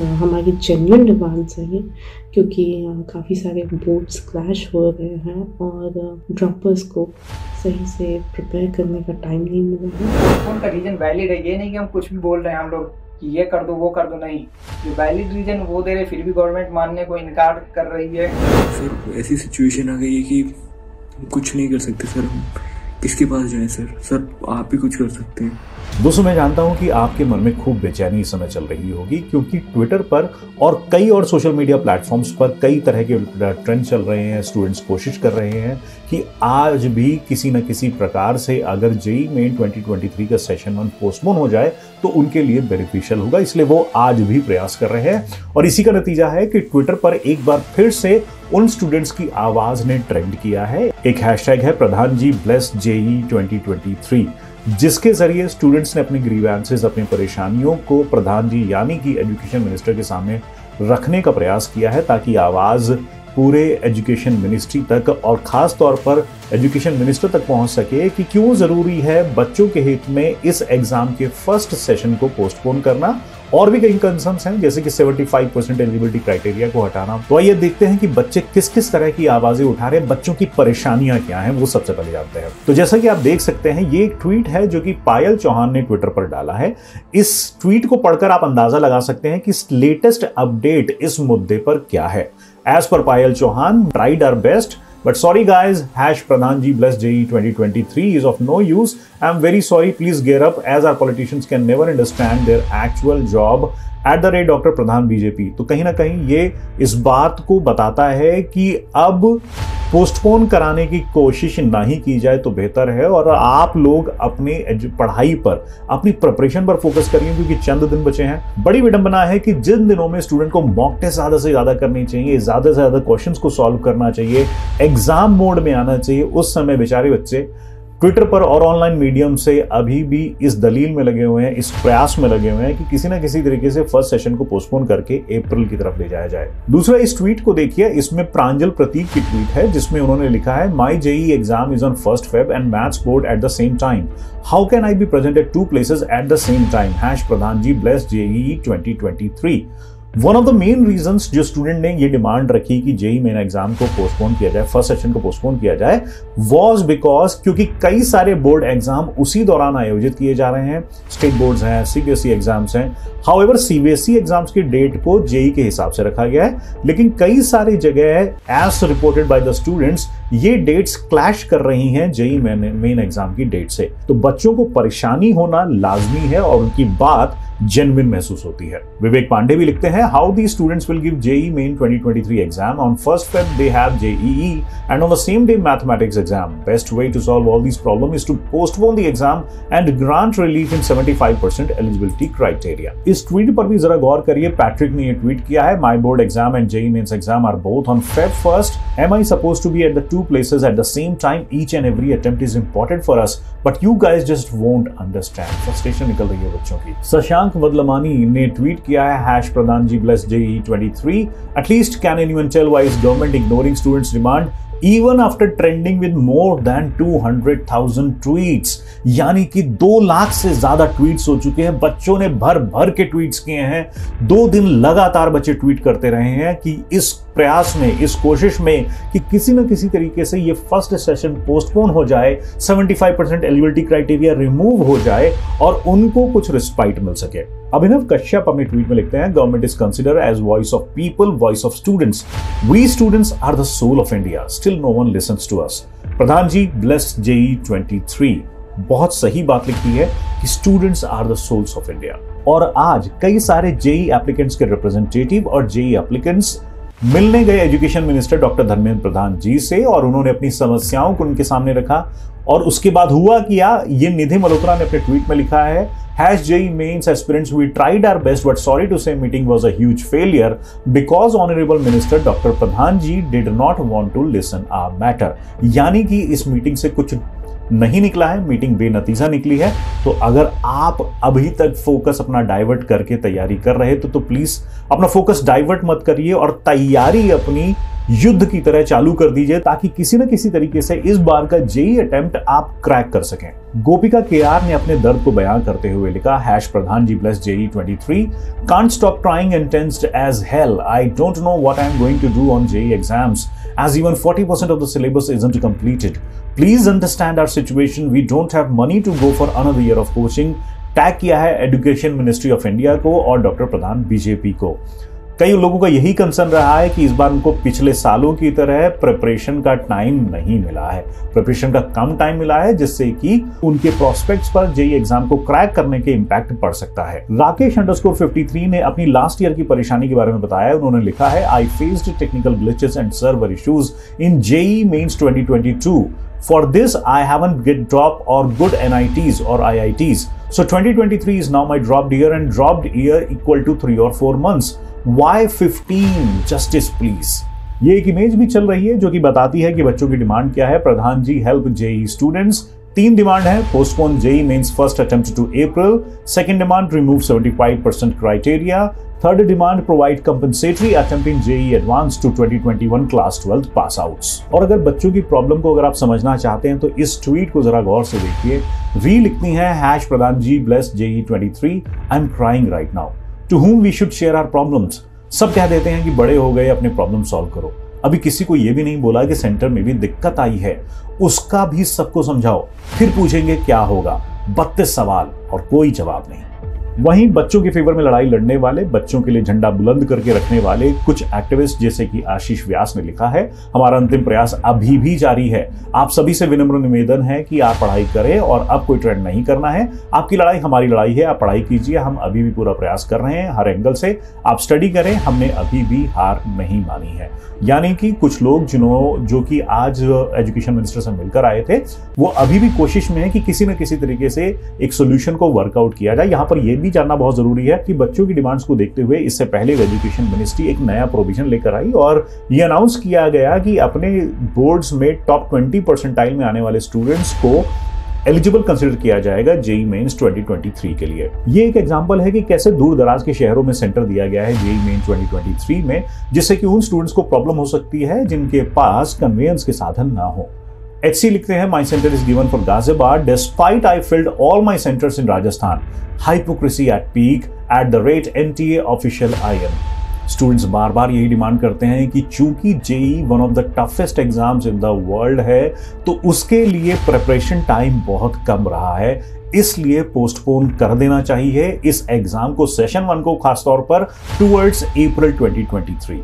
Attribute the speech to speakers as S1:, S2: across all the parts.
S1: हमारी genuine demands हैं, क्योंकि काफ़ी सारे बोर्ड्स क्लैश हो रहे हैं और ड्रॉपर्स को सही से प्रिपेयर करने का टाइम नहीं मिला है।
S2: उनका रीजन वैलिड है, ये नहीं कि हम कुछ भी बोल रहे हैं हम लोग कि ये कर दो वो कर दो, नहीं, जो वैलिड रीजन वो दे रहे, फिर भी गवर्नमेंट मानने को इनकार कर रही है।
S3: सर ऐसी सिचुएशन आ गई है कि कुछ नहीं कर सकते सर, हम किसके पास जाएं सर आप भी कुछ कर सकते हैं।
S4: दोस्तों मैं जानता हूं कि आपके मन में खूब बेचैनी इस समय चल रही होगी, क्योंकि ट्विटर पर और कई और सोशल मीडिया प्लेटफॉर्म्स पर कई तरह के ट्रेंड चल रहे हैं। स्टूडेंट्स कोशिश कर रहे हैं कि आज भी किसी न किसी प्रकार से अगर जेईई मेन 2023 का सेशन 1 पोस्टपोन हो जाए तो उनके लिए बेनिफिशियल होगा, इसलिए वो आज भी प्रयास कर रहे हैं। और इसी का नतीजा है कि ट्विटर पर एक बार फिर से उन स्टूडेंट्स की आवाज ने ट्रेंड किया है। एक हैशटैग है प्रधान जी ब्लेस जेईई 2023, जिसके जरिए स्टूडेंट्स ने अपनी ग्रीवेंसेस, अपनी परेशानियों को प्रधान जी यानी कि एजुकेशन मिनिस्टर के सामने रखने का प्रयास किया है, ताकि आवाज पूरे एजुकेशन मिनिस्ट्री तक और खास तौर पर एजुकेशन मिनिस्टर तक पहुंच सके कि क्यों जरूरी है बच्चों के हित में इस एग्जाम के फर्स्ट सेशन को पोस्टपोन करना। और भी कई कंसर्न्स हैं, जैसे कि 75% एलिजिबिलिटी क्राइटेरिया को हटाना। तो आइए देखते हैं कि बच्चे किस किस तरह की आवाजें उठा रहे हैं, बच्चों की परेशानियां क्या हैं, वो सबसे पहले जानते हैं। तो जैसा कि आप देख सकते हैं, ये एक ट्वीट है जो कि पायल चौहान ने ट्विटर पर डाला है। इस ट्वीट को पढ़कर आप अंदाजा लगा सकते हैं कि लेटेस्ट अपडेट इस मुद्दे पर क्या है। As per Payal Chauhan, tried our best, but sorry guys, #PradhanJi bless JEE 2023 is of no use. I'm very sorry, please gear up as our politicians can never understand their actual job @Dr. Pradhan BJP। तो कहीं ना कहीं ये इस बात को बताता है कि अब पोस्टपोन कराने की कोशिश नहीं की जाए तो बेहतर है, और आप लोग अपनी पढ़ाई पर, अपनी प्रिपरेशन पर फोकस करिए, क्योंकि चंद दिन बचे हैं। बड़ी विडंबना है कि जिन दिनों में स्टूडेंट को मॉक टेस्ट ज्यादा से ज्यादा करनी चाहिए, ज्यादा से ज्यादा क्वेश्चंस को सॉल्व करना चाहिए, एग्जाम मोड में आना चाहिए, उस समय बेचारे बच्चे ट्विटर पर और ऑनलाइन मीडियम से अभी भी इस दलील में लगे हुए हैं, इस प्रयास में लगे हुए हैं कि किसी ना किसी तरीके से फर्स्ट सेशन को पोस्टपोन करके अप्रैल की तरफ ले जाया जाए। दूसरा, इस ट्वीट को देखिए, इसमें प्रांजल प्रतीक की ट्वीट है जिसमें उन्होंने लिखा है, my JEE exam is on 1st Feb and maths board at the same time. How can I be present at 2 places at the same time? #प्रधानजी bless JEE 2023। One of the main reasons जो student ने ये demand रखी कि JEE main exam को postpone किया जाए, first session को पोस्टपोन किया जाए, वाज बिकॉज क्योंकि कई सारे बोर्ड एग्जाम उसी दौरान आयोजित किए जा रहे हैं। स्टेट बोर्ड्स हैं, सीबीएसई एग्जाम्स हैं। हाउएवर सीबीएसई एग्जाम्स की डेट को जेईई के हिसाब से रखा गया है, लेकिन कई सारी जगह as reported by the students ये डेट्स क्लैश कर रही हैं जेईई मेन एग्जाम की डेट से। तो बच्चों को परेशानी होना लाजमी है और उनकी बात जेन्युइन महसूस होती है। विवेक पांडे भी लिखते हैं, how the students will give JEE main 2023 exam on 1st Feb they have JEE and on the same day mathematics exam. Best way to solve all these problems is to postpone the exam and grant relief in 75% eligibility criteria। इस tweet पर भी जरा गौर करिए। Patrick ने ये tweet किया है, my board exam and JEE mains exam are both on Feb 1st. Am I supposed to be at the 2 places at the same time? Each and every attempt is important for us, but you guys just won't understand। Frustration निकल रही है बच्चों की। शशांक वदलमानी ने tweet किया है, #प्रधानजी bless JEE 23। At least can anyone tell why is government ignoring students' demand even after trending with more than 200,000 tweets? यानी कि 2 लाख से ज्यादा ट्वीट्स हो चुके हैं। बच्चों ने भर भर के ट्वीट्स किए हैं। 2 दिन लगातार बच्चे ट्वीट करते रहे हैं कि इस प्रयास में, इस कोशिश में कि किसी न किसी तरीके से ये फर्स्ट सेशन पोस्टपोन हो जाए, 75% एलिजिबिलिटी क्राइटेरिया रिमूव हो जाए और उनको कुछ रिस्पाइट मिल सके। अभिनव कश्यप अपने ट्वीट में लिखते हैं, government is consider as voice of people, voice of students. We students are the soul of India, still no one listens to us. Pradhan ji bless JEE 23। बहुत सही बात लिखी है कि students are the souls of India. और आज कई सारे जेईई एप्लीकेंट्स के रिप्रेजेंटेटिव और जेईई एप्लीकेंट्स मिलने गए education minister doctor Dharmendra Pradhan ji से, और उन्होंने अपनी समस्याओं को उनके सामने रखा। और उसके बाद हुआ क्या, ये निधि मल्होत्रा ने अपने ट्वीट में लिखा है, #JEE mains aspirants, we tried our best but sorry to say meeting was a huge failure because honorable minister Dr. Pradhan ji did not want to listen our matter। यानी कि इस मीटिंग से कुछ नहीं निकला है, मीटिंग बेनतीजा निकली है। तो अगर आप अभी तक फोकस अपना डाइवर्ट करके तैयारी कर रहे तो प्लीज अपना फोकस डाइवर्ट मत करिए और तैयारी अपनी युद्ध की तरह चालू कर दीजिए ताकि किसी न किसी तरीके से इस बार का जेई अटेम्प्ट आप क्रैक कर सकें। गोपिका केआर ने अपने दर्द को बयां करते हुए लिखा, प्रधान ji bless JEE 23, can't stop trying and tensed as hell. I don't know what I'm going to do on JEE exams as even 40% of the syllabus isn't completed. Please understand our situation. We don't have money to go for another year of coaching. Tag किया है education ministry of India को और doctor प्रधान BJP को। कई लोगों का यही concern रहा है कि इस बार उनको पिछले सालों की तरह प्रिपरेशन का टाइम नहीं मिला है, प्रिपरेशन का कम टाइम मिला है, जिससे कि उनके प्रोस्पेक्ट्स पर जेईई एग्जाम को क्रैक करने के इंपैक्ट पड़ सकता है। राकेश_53 ने अपनी लास्ट ईयर की परेशानी के बारे में बताया। उन्होंने लिखा है, I faced technical glitches and server issues in JEE mains 2022. For this, I haven't get drop or good NITs or IITs. So 2023 is now my dropped year, and dropped year equal to 3 or 4 months. Why 15? Justice please. ये एक image भी चल रही है जो कि बताती है कि बच्चों की डिमांड क्या है। Pradhan ji help JEE students. 3 demand है, postpone JEE mains first attempt to April. Second demand, remove 75% criteria. Third demand, provide compensatory attempt in JEE advance to 2021 class 12 pass outs. और अगर बच्चों की प्रॉब्लम को अगर आप समझना चाहते हैं तो इस ट्वीट को जरा गौर से देखिए। वी लिखती हैं, Pradhan ji bless JEE 23, I am crying right now, to whom we should share our problems. सब कह देते हैं कि बड़े हो गए, अपने प्रॉब्लम सॉल्व करो। अभी किसी को यह भी नहीं बोला कि सेंटर में भी दिक्कत आई है, उसका भी सबको समझाओ, फिर पूछेंगे क्या होगा। 32 सवाल और कोई जवाब नहीं। वहीं बच्चों के फेवर में लड़ाई लड़ने वाले, बच्चों के लिए झंडा बुलंद करके रखने वाले कुछ एक्टिविस्ट जैसे कि आशीष व्यास ने लिखा है, हमारा अंतिम प्रयास अभी भी जारी है। आप सभी से विनम्र निवेदन है कि आप पढ़ाई करें और अब कोई ट्रेंड नहीं करना है। आपकी लड़ाई हमारी लड़ाई है, आप पढ़ाई कीजिए, हम अभी भी पूरा प्रयास कर रहे हैं हर एंगल से। आप स्टडी करें, हमने अभी भी हार नहीं मानी है। यानी कि कुछ लोग जो कि आज एजुकेशन मिनिस्टर से मिलकर आए थे, वो अभी भी कोशिश में है कि किसी न किसी तरीके से एक सोल्यूशन को वर्कआउट किया जाए। यहाँ पर यह भी जानना बहुत जरूरी है कि बच्चों की डिमांड्स को देखते हुए इससे पहले एजुकेशन मिनिस्ट्री एक नया प्रोविजन लेकर आई और ये अनाउंस किया गया कि अपने बोर्ड्स में टॉप 20 परसेंटाइल में आने वाले स्टूडेंट्स को एलिजिबल कंसिडर किया जाएगा जेईई मेंस 2023 के लिए। ये एक एग्जांपल है कि कैसे दूर दराज के शहरों में सेंटर दिया गया है जेईई मेंस 2023 में, जिससे कि उन स्टूडेंट्स को प्रॉब्लम हो सकती है जिनके पास कन्वेंस के साधन ना हो। HC लिखते हैं, my centre is given for Ghaziabad despite I filled all my centres in Rajasthan. Hypocrisy at peak at the rate NTA official IN। Students बार बार यही डिमांड करते हैं कि चूंकि JEE one of the toughest exams in the world है, तो उसके लिए प्रिपरेशन टाइम बहुत कम रहा है, इसलिए पोस्टपोन कर देना चाहिए इस एग्जाम को, सेशन 1 को खासतौर पर towards April 2023।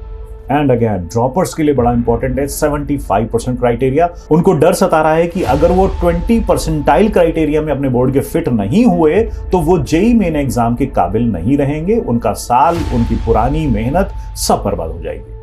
S4: And again droppers के लिए बड़ा इंपॉर्टेंट है 75% क्राइटेरिया। उनको डर सता रहा है कि अगर वो 20 परसेंटाइल क्राइटेरिया में अपने बोर्ड के फिट नहीं हुए तो वो जेईई मेन एग्जाम के काबिल नहीं रहेंगे, उनका साल, उनकी पुरानी मेहनत सब बर्बाद हो जाएगी।